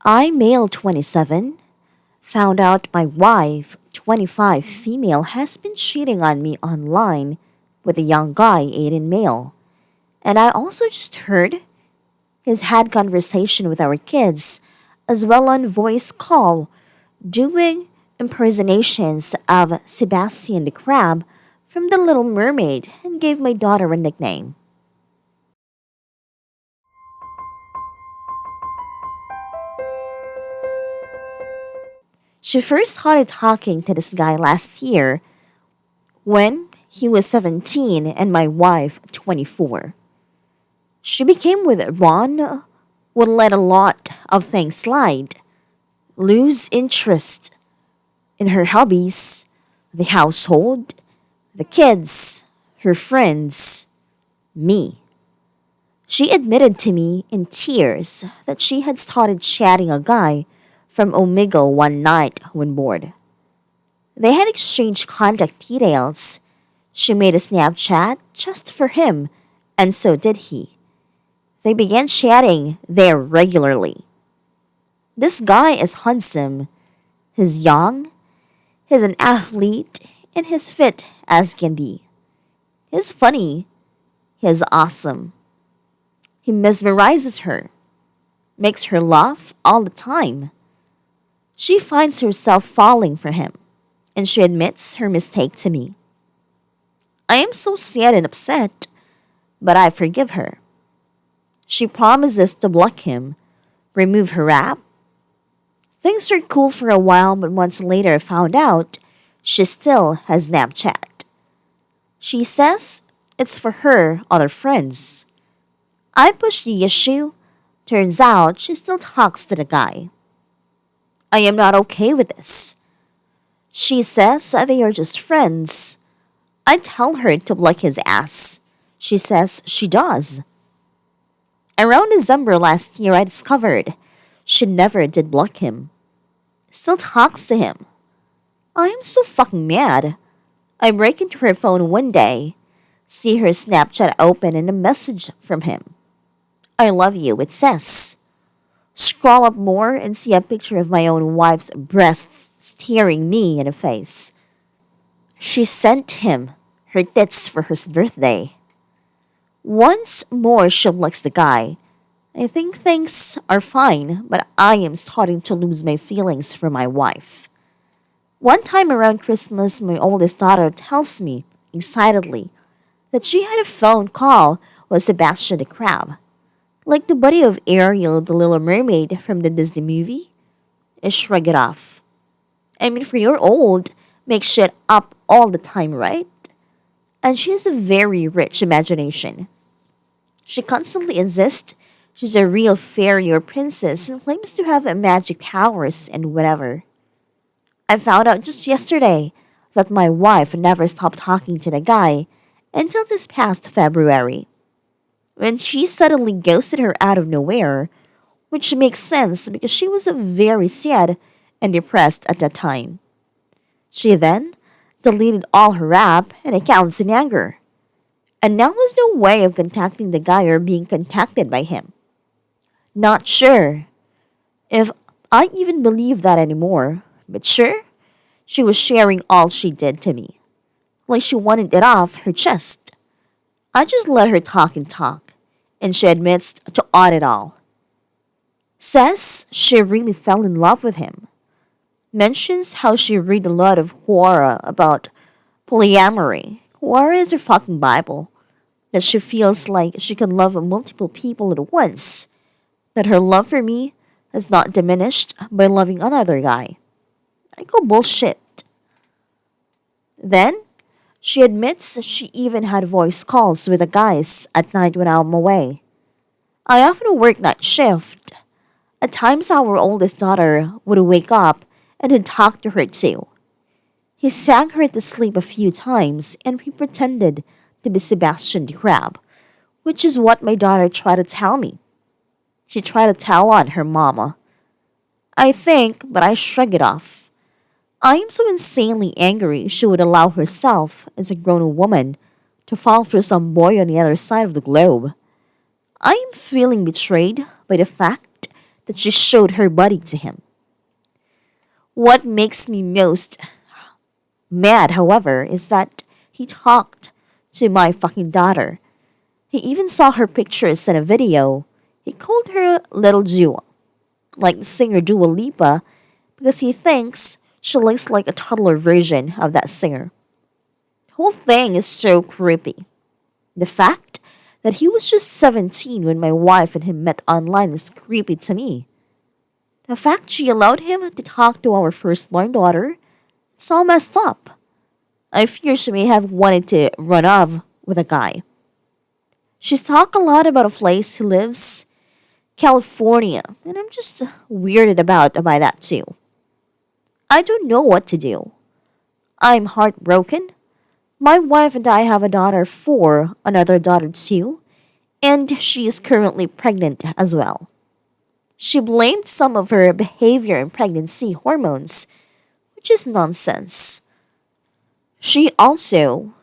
I, male 27, found out my wife, 25, female, has been cheating on me online with a young guy, 18, male. And I also just heard he's had conversation with our kids as well on voice call, doing impersonations of Sebastian the Crab from The Little Mermaid and gave my daughter a nickname. She first started talking to this guy last year when he was 17 and my wife 24. She became with Ron, would let a lot of things slide, lose interest in her hobbies, the household, the kids, her friends, me. She admitted to me in tears that she had started chatting a guy from Omegle one night when bored. They had exchanged contact details. She made a Snapchat just for him, and so did he. They began chatting there regularly. This guy is handsome, he's young, he's an athlete, and he's fit as can be. He's funny, he's awesome. He mesmerizes her, makes her laugh all the time. She finds herself falling for him, and she admits her mistake to me. I am so sad and upset, but I forgive her. She promises to block him, remove her app. Things are cool for a while, but months later I found out she still has Snapchat. She says it's for her other friends. I push the issue. Turns out she still talks to the guy. I am not okay with this. She says they are just friends. I tell her to block his ass. She says she does. Around December last year, I discovered she never did block him. Still talks to him. I am so fucking mad. I break into her phone one day, see her Snapchat open and a message from him. I love you, it says. Scroll up more and see a picture of my own wife's breasts staring me in the face. She sent him her tits for his birthday. Once more she likes the guy. I think things are fine, but I am starting to lose my feelings for my wife. One time around Christmas, my oldest daughter tells me, excitedly, that she had a phone call with Sebastian the Crab. Like the buddy of Ariel, the Little Mermaid from the Disney movie? I shrug it off. I mean, for your old, make shit up all the time, right? And she has a very rich imagination. She constantly insists she's a real fairy or princess and claims to have magic powers and whatever. I found out just yesterday that my wife never stopped talking to the guy until this past February, when she suddenly ghosted her out of nowhere, which makes sense because she was very sad and depressed at that time. She then deleted all her app and accounts in anger. And now has no way of contacting the guy or being contacted by him. Not sure if I even believe that anymore, but sure, she was sharing all she did to me. Like she wanted it off her chest. I just let her talk and talk, and she admits to on it all. Says she really fell in love with him. Mentions how she read a lot of horror about polyamory. Horror is her fucking Bible. That she feels like she can love multiple people at once. That her love for me has not diminished by loving another guy. I go bullshit. Then, she admits she even had voice calls with the guys at night when I'm away. I often work night shift. At times, our oldest daughter would wake up and he'd talk to her too. He sang her to sleep a few times and we pretended to be Sebastian the Crab, which is what my daughter tried to tell me. She tried to tell on her mama. I think, but I shrug it off. I am so insanely angry she would allow herself, as a grown woman, to fall for some boy on the other side of the globe. I am feeling betrayed by the fact that she showed her body to him. What makes me most mad, however, is that he talked to my fucking daughter. He even saw her pictures in a video. He called her Little Jewel, like the singer Dua Lipa, because he thinks she looks like a toddler version of that singer. The whole thing is so creepy. The fact that he was just 17 when my wife and him met online is creepy to me. The fact she allowed him to talk to our firstborn daughter, it's all messed up. I fear she may have wanted to run off with a guy. She's talked a lot about a place he lives, California, and I'm just weirded about by that too. I don't know what to do. I'm heartbroken. My wife and I have a daughter of 4, another daughter too, and she is currently pregnant as well. She blamed some of her behavior and pregnancy hormones, which is nonsense. She also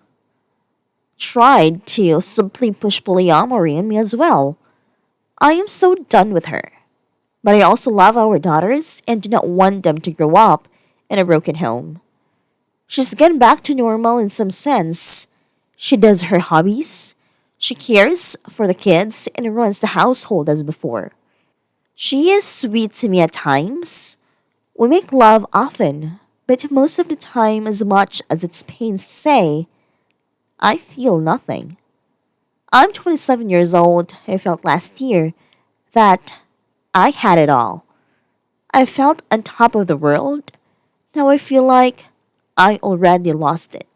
tried to simply push polyamory on me as well. I am so done with her. But I also love our daughters and do not want them to grow up in a broken home. She's getting back to normal in some sense. She does her hobbies, she cares for the kids, and runs the household as before. She is sweet to me at times. We make love often, but most of the time, as much as it's pains to say, I feel nothing. I'm 27 years old. I felt last year that I had it all. I felt on top of the world. Now I feel like I already lost it.